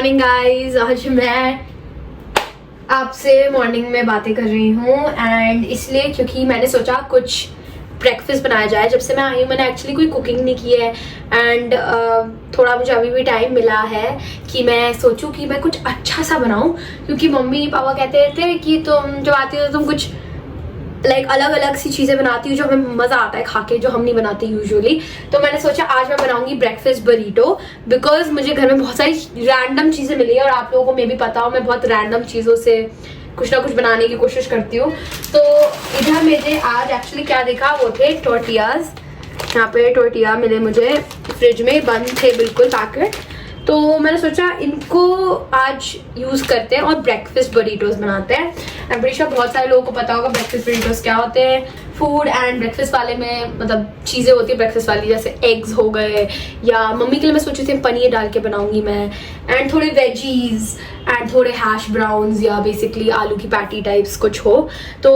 Morning guys. आज मैं आपसे मॉर्निंग में बातें कर रही हूँ एंड इसलिए क्योंकि मैंने सोचा कुछ ब्रेकफास्ट बनाया जाए। जब से मैं आई हूँ मैंने एक्चुअली कोई कुकिंग नहीं की है एंड थोड़ा मुझे अभी भी टाइम मिला है कि मैं सोचूं कि मैं कुछ अच्छा सा बनाऊं, क्योंकि मम्मी पापा कहते थे कि तुम जब आती हो तो तुम कुछ अलग अलग सी चीज़ें बनाती हूँ जो हमें मज़ा आता है खा के, जो हम नहीं बनाते यूजुअली। तो मैंने सोचा आज मैं बनाऊंगी ब्रेकफास्ट बरीटो, बिकॉज मुझे घर में बहुत सारी रैंडम चीज़ें मिली है और आप लोगों को मे भी पता हो मैं बहुत रैंडम चीज़ों से कुछ ना कुछ बनाने की कोशिश करती हूँ। तो इधर मुझे आज एक्चुअली क्या देखा, वो थे टोर्टियाज। यहाँ पे टोर्टिया मिले मुझे, फ्रिज में बंद थे बिल्कुल पैकेट। तो मैंने सोचा इनको आज यूज़ करते हैं और ब्रेकफास्ट बरीटोज बनाते हैं। आई एम प्रीटी श्योर बहुत सारे लोगों को पता होगा ब्रेकफास्ट बरीटोज क्या होते हैं। फूड एंड ब्रेकफास्ट वाले में मतलब चीज़ें होती है ब्रेकफास्ट वाली, जैसे एग्स हो गए, या मम्मी के लिए मैं सोची थी पनीर डाल के बनाऊंगी मैं, एंड थोड़े वेजीज एंड थोड़े हैश ब्राउन्स या बेसिकली आलू की पैटी टाइप्स कुछ हो। तो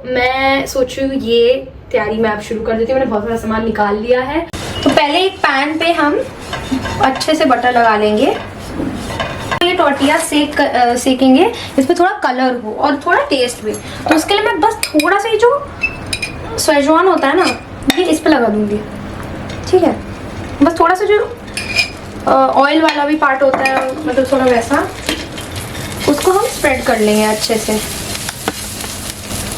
मैं सोचूँ ये तैयारी मैं अब शुरू कर देती हूँ। मैंने बहुत सारा सामान निकाल लिया है। तो पहले एक पैन पे हम अच्छे से बटर लगा लेंगे। ये टोर्टिया सेकेंगे, इसमें थोड़ा कलर हो और थोड़ा टेस्ट भी। तो उसके लिए मैं बस थोड़ा सा जो शेजवान होता है ना, ये इस पे लगा दूंगी, ठीक है। बस थोड़ा सा जो ऑयल वाला भी पार्ट होता है, मतलब थोड़ा वैसा, उसको हम स्प्रेड कर लेंगे अच्छे से।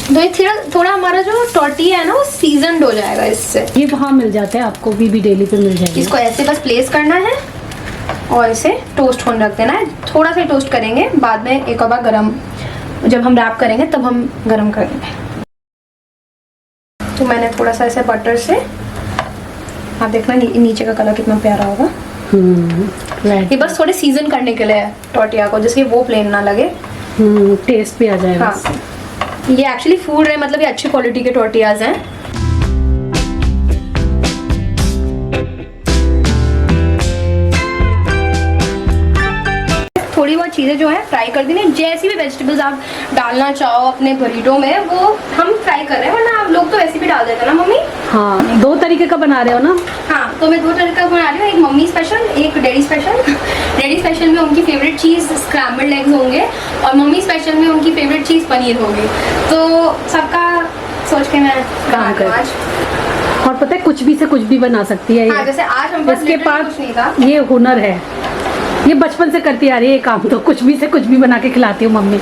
तो ये थोड़ा हमारा जो टोर्टिया है ना वो सीजनड हो जाएगा इससे। ये वहाँ मिल जाते हैं आपको, भी डेली पे मिल जाएगी। इसको ऐसे बस प्लेस करना है और इसे टोस्ट होने रख देना है। थोड़ा सा टोस्ट करेंगे, बाद में एक और बार गरम, जब हम रैप करेंगे तब हम गरम करेंगे। तो मैंने थोड़ा सा ऐसे बटर से, आप देखना नीचे का कलर कितना प्यारा होगा। ये बस थोड़े सीजन करने के लिए है टोर्टिया को, जिससे वो प्लेन ना लगे, टेस्ट भी आ जाएगा। हाँ, ये एक्चुअली फूड है, मतलब ये अच्छी क्वालिटी के टोर्टियाज हैं। थोड़ी बहुत चीज़ें जो है फ्राई कर देनी, जैसी भी वेजिटेबल्स आप डालना चाहो अपने बरीटो में वो हम फ्राई कर रहे हैं, वरना आप लोग तो वैसे भी डाल देते ना मम्मी। हाँ, दो तरीके का बना रहे हो ना। हाँ, तो मैं दो तरीके का बना रही हूँ, एक मम्मी स्पेशल, एक डैडी स्पेशल। डैडी स्पेशल में उनकी फेवरेट चीज़ स्क्रैम्बल्ड एग्स होंगे और मम्मी स्पेशल में उनकी फेवरेट चीज़ पनीर होगी। तो सबका सोच के मैं काम कर आज। और पता है कुछ भी से कुछ भी बना सकती है। हाँ, जैसे आज हम इसके पास ये हुनर है, ये बचपन से करती आ रही है ये काम। तो कुछ भी से कुछ भी बना के खिलाती हूँ मम्मी।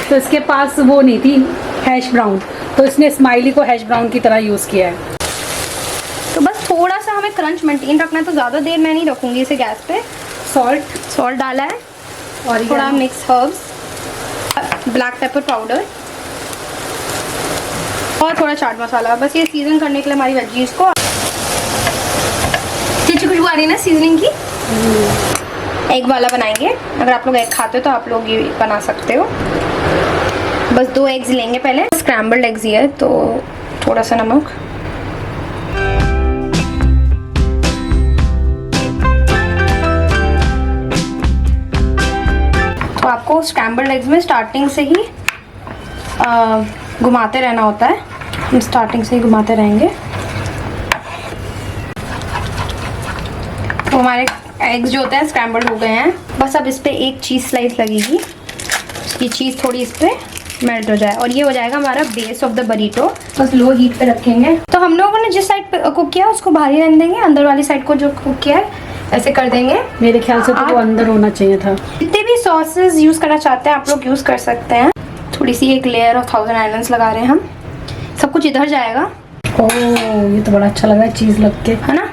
तो इसके पास वो नहीं थी हैश ब्राउन, तो इसने स्माइली को हैश ब्राउन की तरह यूज़ किया है। तो बस थोड़ा सा हमें क्रंच मेंटेन रखना है, तो ज़्यादा देर मैं नहीं रखूँगी इसे गैस पे। सॉल्ट डाला है और थोड़ा mix herbs, black pepper powder और थोड़ा चाट मसाला, बस ये सीजन करने के लिए हमारी वेजीज को। अच्छी खुशबू आ रही है ना सीजनिंग की। एग वाला बनाएंगे, अगर आप लोग एग खाते हो तो आप लोग ये बना सकते हो। बस 2 एग्स लेंगे पहले, स्क्रैम्बल्ड एग्स ही है, तो थोड़ा सा नमक, तो आपको स्क्रैम्बल्ड एग्स में स्टार्टिंग से ही घुमाते रहना होता है। हम स्टार्टिंग से ही घुमाते रहेंगे। तो हमारे एग्स जो होते हैं स्क्रैम्बल्ड हो गए हैं। बस अब इस पे एक चीज़ स्लाइस लगेगी, ये चीज़ थोड़ी इस पे मेल्ट हो जाए और ये हो जाएगा हमारा बेस ऑफ द बरीटो। बस लो हीट पे रखेंगे। तो हम लोगों ने जिस साइड पे कुक किया उसको बाहर ही रहने देंगे, अंदर वाली साइड को जो कुक किया है ऐसे कर देंगे। मेरे ख्याल से तो वो अंदर होना चाहिए था। जितने भी सॉसेस यूज़ करना चाहते हैं आप लोग यूज़ कर सकते हैं। थोड़ी सी एक लेयर ऑफ 1000 आइलैंड्स लगा रहे हैं हम, सब कुछ इधर जाएगा। ओह, ये तो बड़ा अच्छा लगा चीज़ लग के, है ना।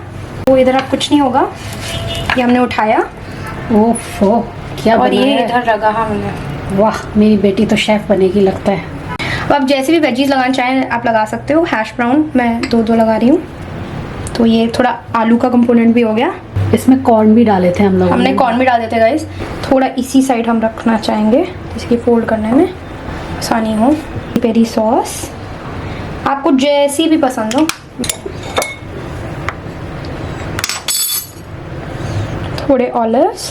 वो इधर अब कुछ नहीं होगा, ये हमने उठाया। ओफो, क्या और ये है? इधर लगा हमने। वाह, मेरी बेटी तो शेफ बनेगी लगता है। अब आप जैसे भी वेजीज लगाना चाहें आप लगा सकते हो। हैश ब्राउन मैं 2 लगा रही हूँ, तो ये थोड़ा आलू का कंपोनेंट भी हो गया। इसमें कॉर्न भी डाले थे हम लोग, हमने कॉर्न भी डाल देते गाइस। थोड़ा इसी साइड हम रखना चाहेंगे इसकी फोल्ड करने में आसानी हो। पेरी सॉस आपको जैसी भी पसंद हो, थोड़े ऑलिव्स।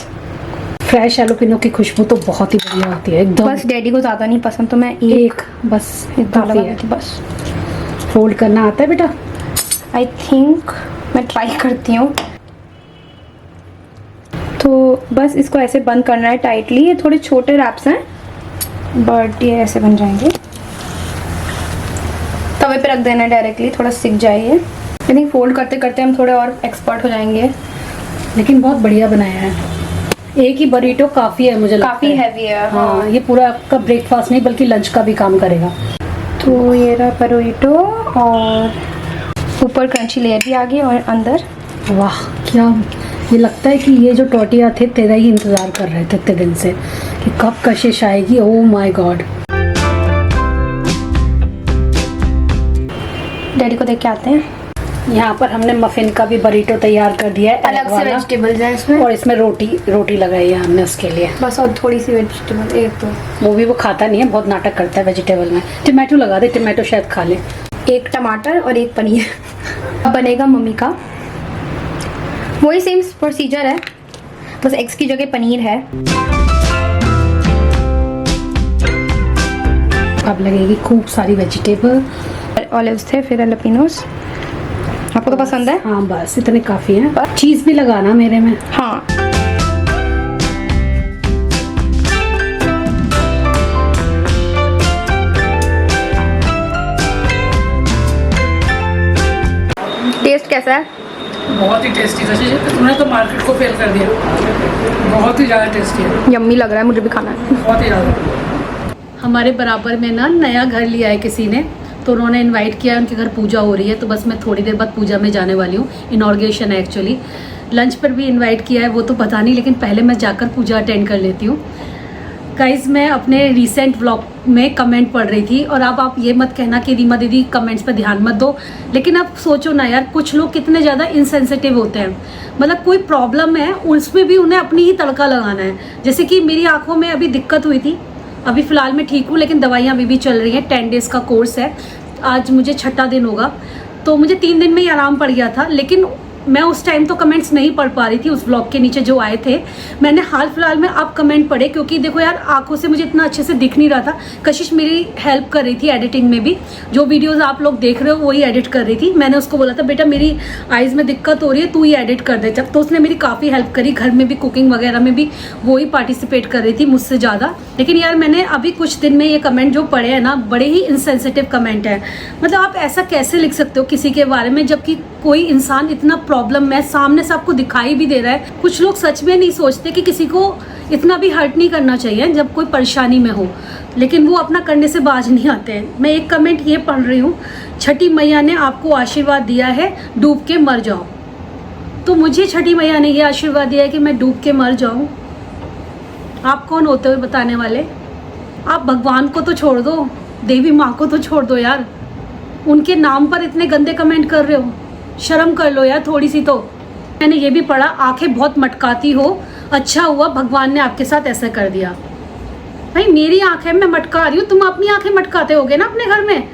फ्रेश एलोपिनो की खुशबू तो बहुत ही बढ़िया होती है एकदम। बस डैडी को ज़्यादा नहीं पसंद, तो मैं एक बस इतना काफी लगा है। कि बस। फोल्ड करना आता है बेटा? आई थिंक मैं ट्राई करती हूँ। तो बस इसको ऐसे बंद करना है टाइटली। ये थोड़े छोटे रैप्स हैं बट ये ऐसे बन जाएंगे। तवे पे रख देना है डायरेक्टली, थोड़ा सिक जाए ये। आई थिंक फोल्ड करते करते हम थोड़े और एक्सपर्ट हो जाएंगे। लेकिन बहुत बढ़िया बनाया है। एक ही बरीटो काफ़ी है मुझे लगता है। काफ़ी हैवी है। हाँ, ये पूरा आपका ब्रेकफास्ट नहीं बल्कि लंच का भी काम करेगा। तो ये रहा बरीटो, और ऊपर क्रंची लेयर भी आ गई और अंदर। वाह, क्या ये लगता है कि ये जो टोटिया थे तेरा ही इंतज़ार कर रहे थे इतने दिन से कि कब कशिश आएगी। Oh my God. डैडी को देख के आते हैं। यहाँ पर हमने मफिन का भी बरीटो तैयार कर दिया है, अलग से वेजिटेबल्स हैं इसमें, और इसमें रोटी लगाई है हमने उसके लिए। बस और थोड़ी सी वेजिटेबल, एक तो वो खाता नहीं है, बहुत नाटक करता है वेजिटेबल में। टमाटो लगा दे, टमाटो शायद खा ले। एक टमाटर और एक पनीर। अब बनेगा मम्मी का, वही सेम प्रोसीजर है, बस एग्स की जगह पनीर है। अब लगेगी खूब सारी वेजिटेबल। ऑलिव्स थे, फिर एलपिनोस। आपको तो पसंद है? हाँ, बस इतने काफ़ी हैं। चीज़ भी लगाना मेरे में। हाँ, टेस्ट कैसा है? बहुत ही टेस्टी है। तुमने तो मार्केट को फेल कर दिया। बहुत ही ज़्यादा टेस्टी है। यम्मी लग रहा है, मुझे भी खाना है। बहुत ही ज़्यादा। हमारे बराबर में ना नया घर लिया है किसी ने, तो उन्होंने इनवाइट किया, उनके घर पूजा हो रही है, तो बस मैं थोड़ी देर बाद पूजा में जाने वाली हूँ। इनॉर्गेशन है एक्चुअली। लंच पर भी इनवाइट किया है, वो तो पता नहीं, लेकिन पहले मैं जाकर पूजा अटेंड कर लेती हूँ। गाइज, मैं अपने रीसेंट व्लॉग में कमेंट पढ़ रही थी, और अब आप ये मत कहना कि रीमा दीदी कमेंट्स पर ध्यान मत दो, लेकिन अब सोचो ना यार, कुछ लोग कितने ज़्यादा इनसेंसिटिव होते हैं। मतलब कोई प्रॉब्लम है, उसमें भी उन्हें अपनी ही तड़का लगाना है। जैसे कि मेरी आंखों में अभी दिक्कत हुई थी, अभी फ़िलहाल मैं ठीक हूँ, लेकिन दवाइयाँ अभी भी चल रही हैं। 10 डेज़ का कोर्स है, आज मुझे 6ठा दिन होगा, तो मुझे 3 दिन में ही आराम पड़ गया था। लेकिन मैं उस टाइम तो कमेंट्स नहीं पढ़ पा रही थी उस ब्लॉग के नीचे जो आए थे। मैंने हाल फिलहाल में अब कमेंट पढ़े, क्योंकि देखो यार, आंखों से मुझे इतना अच्छे से दिख नहीं रहा था। कशिश मेरी हेल्प कर रही थी एडिटिंग में भी, जो वीडियोस आप लोग देख रहे हो वही एडिट कर रही थी। मैंने उसको बोला था, बेटा मेरी आइज़ में दिक्कत हो रही है, तू ही एडिट कर दे। जब तो उसने मेरी काफ़ी हेल्प करी, घर में भी कुकिंग वगैरह में भी वो ही पार्टिसिपेट कर रही थी मुझसे ज़्यादा। लेकिन यार, मैंने अभी कुछ दिन में ये कमेंट जो पढ़े हैं ना, बड़े ही इनसेंसिटिव कमेंट है। मतलब आप ऐसा कैसे लिख सकते हो किसी के बारे में, जबकि कोई इंसान इतना प्रॉब्लम में सामने से आपको दिखाई भी दे रहा है। कुछ लोग सच में नहीं सोचते कि किसी को इतना भी हर्ट नहीं करना चाहिए जब कोई परेशानी में हो, लेकिन वो अपना करने से बाज नहीं आते हैं। मैं एक कमेंट ये पढ़ रही हूँ, छठी मैया ने आपको आशीर्वाद दिया है, डूब के मर जाओ। तो मुझे छठी मैया ने ये आशीर्वाद दिया है कि मैं डूब के मर जाऊँ। आप कौन होते हो बताने वाले? आप भगवान को तो छोड़ दो, देवी माँ को तो छोड़ दो यार, उनके नाम पर इतने गंदे कमेंट कर रहे हो। शर्म कर लो यार थोड़ी सी तो। मैंने ये भी पढ़ा, आंखें बहुत मटकाती हो, अच्छा हुआ भगवान ने आपके साथ ऐसा कर दिया। भाई मेरी आंखें मैं मटका रही हूँ, तुम अपनी आंखें मटकाते होगे ना अपने घर में।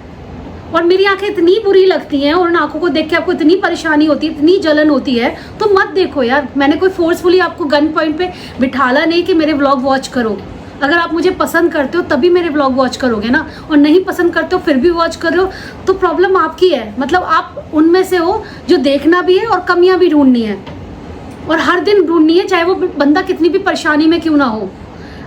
और मेरी आंखें इतनी बुरी लगती हैं और उन आंखों को देख के आपको इतनी परेशानी होती है, इतनी जलन होती है, तो मत देखो यार। मैंने कोई फोर्सफुली आपको गन पॉइंट पे बिठाला नहीं कि मेरे व्लॉग वॉच करो। अगर आप मुझे पसंद करते हो तभी मेरे व्लॉग वॉच करोगे ना, और नहीं पसंद करते हो फिर भी वॉच कर रहे हो, तो प्रॉब्लम आपकी है। मतलब आप उनमें से हो जो देखना भी है और कमियां भी ढूंढनी है, और हर दिन ढूंढनी है, चाहे वो बंदा कितनी भी परेशानी में क्यों ना हो।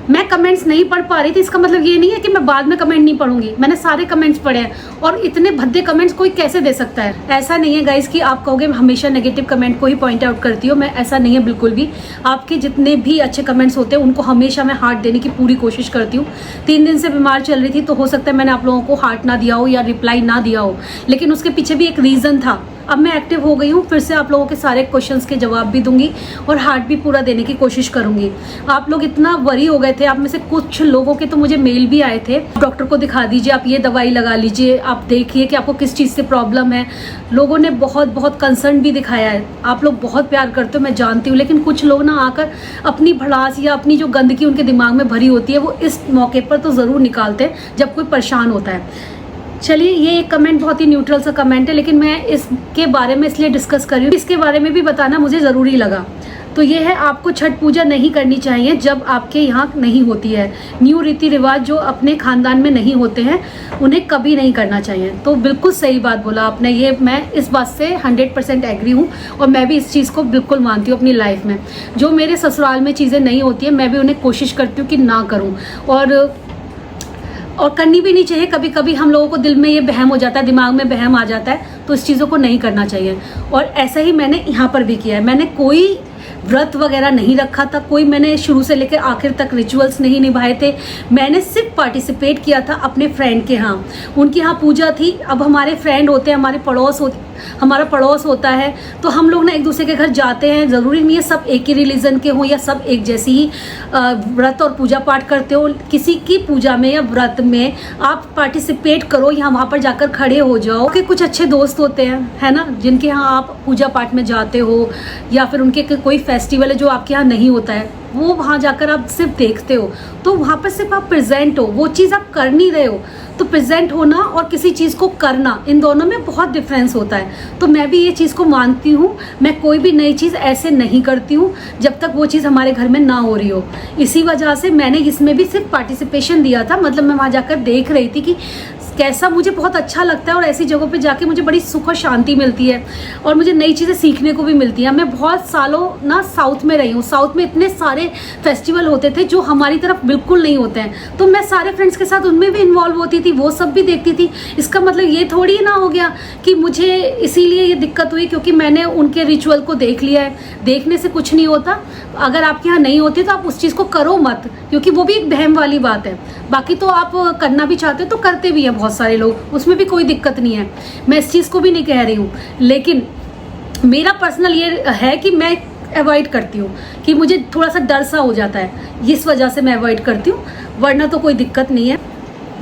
मैं कमेंट्स नहीं पढ़ पा रही थी, इसका मतलब ये नहीं है कि मैं बाद में कमेंट नहीं पढ़ूंगी। मैंने सारे कमेंट्स पढ़े हैं, और इतने भद्दे कमेंट्स कोई कैसे दे सकता है। ऐसा नहीं है गाइस कि आप कहोगे हमेशा नेगेटिव कमेंट को ही पॉइंट आउट करती हो, मैं ऐसा नहीं है बिल्कुल भी। आपके जितने भी अच्छे कमेंट्स होते हैं उनको हमेशा मैं हार्ट देने की पूरी कोशिश करती हूँ। 3 दिन से बीमार चल रही थी, तो हो सकता है मैंने आप लोगों को हार्ट ना दिया हो या रिप्लाई ना दिया हो, लेकिन उसके पीछे भी एक रीज़न था। अब मैं एक्टिव हो गई हूँ, फिर से आप लोगों के सारे क्वेश्चंस के जवाब भी दूंगी और हार्ट भी पूरा देने की कोशिश करूंगी। आप लोग इतना वरी हो गए थे, आप में से कुछ लोगों के तो मुझे मेल भी आए थे, डॉक्टर को दिखा दीजिए, आप ये दवाई लगा लीजिए, आप देखिए कि आपको किस चीज़ से प्रॉब्लम है। लोगों ने बहुत बहुत कंसर्न भी दिखाया है। आप लोग बहुत प्यार करते हो, मैं जानती हूँ, लेकिन कुछ लोग ना आकर अपनी भड़ास या अपनी जो गंदगी उनके दिमाग में भरी होती है वो इस मौके पर तो ज़रूर निकालते हैं जब कोई परेशान होता है। चलिए, ये एक कमेंट बहुत ही न्यूट्रल सा कमेंट है, लेकिन मैं इसके बारे में इसलिए डिस्कस कर रही हूँ, इसके बारे में भी बताना मुझे ज़रूरी लगा। तो ये है, आपको छठ पूजा नहीं करनी चाहिए जब आपके यहाँ नहीं होती है। न्यू रीति रिवाज जो अपने खानदान में नहीं होते हैं उन्हें कभी नहीं करना चाहिए। तो बिल्कुल सही बात बोला आपने, ये मैं इस बात से 100% एग्री हूँ और मैं भी इस चीज़ को बिल्कुल मानती हूँ अपनी लाइफ में। जो मेरे ससुराल में चीज़ें नहीं होती है मैं भी उन्हें कोशिश करती हूँ कि ना करूँ, और करनी भी नहीं चाहिए। कभी कभी हम लोगों को दिल में ये बहम हो जाता है, दिमाग में बहम आ जाता है, तो इस चीज़ों को नहीं करना चाहिए। और ऐसा ही मैंने यहाँ पर भी किया है। मैंने कोई व्रत वगैरह नहीं रखा था, कोई मैंने शुरू से लेकर आखिर तक रिचुअल्स नहीं निभाए थे। मैंने सिर्फ पार्टिसिपेट किया था अपने फ्रेंड के यहाँ, उनके यहाँ पूजा थी। अब हमारे फ्रेंड होते हैं, हमारा पड़ोस होता है, तो हम लोग ना एक दूसरे के घर जाते हैं। ज़रूरी नहीं है सब एक ही रिलीजन के हों या सब एक जैसी ही व्रत और पूजा पाठ करते हो। किसी की पूजा में या व्रत में आप पार्टिसिपेट करो या वहाँ पर जाकर खड़े हो जाओ। कि कुछ अच्छे दोस्त होते हैं, है ना, जिनके यहाँ आप पूजा पाठ में जाते हो, या फिर उनके कोई फेस्टिवल है जो आपके यहाँ नहीं होता है, वो वहाँ जाकर आप सिर्फ देखते हो, तो वहाँ पर सिर्फ आप प्रेजेंट हो, वो चीज़ आप कर नहीं रहे हो। तो प्रेजेंट होना और किसी चीज़ को करना, इन दोनों में बहुत डिफरेंस होता है। तो मैं भी ये चीज़ को मानती हूँ। मैं कोई भी नई चीज़ ऐसे नहीं करती हूँ जब तक वो चीज़ हमारे घर में ना हो रही हो। इसी वजह से मैंने इसमें भी सिर्फ पार्टिसिपेशन दिया था, मतलब मैं वहाँ जाकर देख रही थी कि कैसा मुझे बहुत अच्छा लगता है, और ऐसी जगहों पे जाके मुझे बड़ी सुख और शांति मिलती है और मुझे नई चीज़ें सीखने को भी मिलती हैं। मैं बहुत सालों ना साउथ में रही हूँ, साउथ में इतने सारे फेस्टिवल होते थे जो हमारी तरफ बिल्कुल नहीं होते हैं, तो मैं सारे फ्रेंड्स के साथ उनमें भी इन्वॉल्व होती थी, वो सब भी देखती थी। इसका मतलब ये थोड़ी ना हो गया कि मुझे इसीलिए ये दिक्कत हुई क्योंकि मैंने उनके रिचुअल को देख लिया है। देखने से कुछ नहीं होता। अगर आपके यहाँ नहीं होती तो आप उस चीज़ को करो मत, क्योंकि वो भी एक बहम वाली बात है। बाकी तो आप करना भी चाहते हो तो करते भी हैं बहुत सारे लोग, उसमें भी कोई दिक्कत नहीं है। मैं इस चीज़ को भी नहीं कह रही हूँ, लेकिन मेरा पर्सनल ये है कि मैं अवॉइड करती हूँ कि मुझे थोड़ा सा डर सा हो जाता है, इस वजह से मैं अवॉइड करती हूँ, वरना तो कोई दिक्कत नहीं है।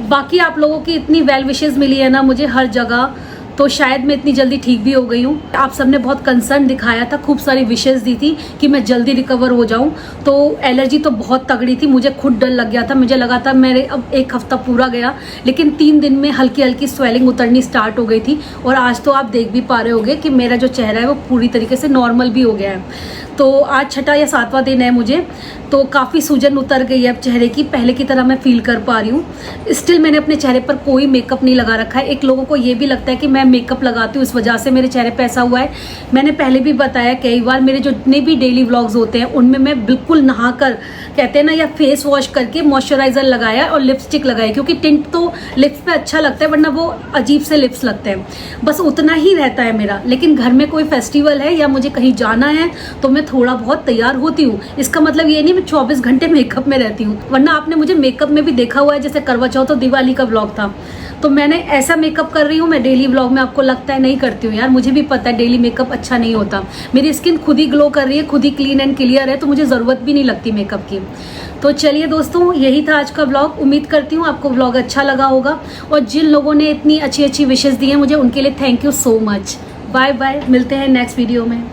बाकी आप लोगों की इतनी वेल विशेस मिली है ना मुझे हर जगह, तो शायद मैं इतनी जल्दी ठीक भी हो गई हूँ। आप सबने बहुत कंसर्न दिखाया था, खूब सारी विशेस दी थी कि मैं जल्दी रिकवर हो जाऊँ। तो एलर्जी तो बहुत तगड़ी थी, मुझे खुद डर लग गया था। मुझे लगा था मेरे अब 1 हफ्ता पूरा गया, लेकिन 3 दिन में हल्की हल्की स्वेलिंग उतरनी स्टार्ट हो गई थी। और आज तो आप देख भी पा रहे होगे कि मेरा जो चेहरा है वो पूरी तरीके से नॉर्मल भी हो गया है। तो आज 6वां या 7वां दिन है मुझे, तो काफ़ी सूजन उतर गई है अब चेहरे की, पहले की तरह मैं फील कर पा रही हूँ। स्टिल मैंने अपने चेहरे पर कोई मेकअप नहीं लगा रखा है। एक लोगों को ये भी लगता है कि मैं मेकअप लगाती हूँ, इस वजह से मेरे चेहरे पे ऐसा हुआ है। मैंने पहले भी बताया कई बार, मेरे जो जितने भी डेली व्लॉग्स होते हैं उनमें मैं बिल्कुल नहा कर, कहते हैं ना, या फेस वॉश करके मॉइस्चराइजर लगाया और लिपस्टिक लगाई, क्योंकि टिंट तो लिप्स पे अच्छा लगता है, वरना वो अजीब से लिप्स लगते हैं। बस उतना ही रहता है मेरा। लेकिन घर में कोई फेस्टिवल है या मुझे कहीं जाना है तो मैं थोड़ा बहुत तैयार होती हूँ। इसका मतलब ये नहीं मैं 24 घंटे मेकअप में रहती हूँ, वरना आपने मुझे मेकअप में भी देखा हुआ है। जैसे करवा चौथ और दिवाली का व्लॉग था, तो मैंने ऐसा मेकअप कर रही हूँ मैं डेली व्लॉग में। आपको लगता है नहीं करती हूँ यार, मुझे भी पता है डेली मेकअप अच्छा नहीं होता। मेरी स्किन खुद ही ग्लो कर रही है, खुद ही क्लीन एंड क्लियर है, तो मुझे ज़रूरत भी नहीं लगती मेकअप की। तो चलिए दोस्तों, यही था आज का व्लॉग। उम्मीद करती हूँ आपको व्लॉग अच्छा लगा होगा, और जिन लोगों ने इतनी अच्छी अच्छी विशेस दी हैं मुझे, उनके लिए thank you so much. Bye bye, मिलते हैं नेक्स्ट वीडियो में।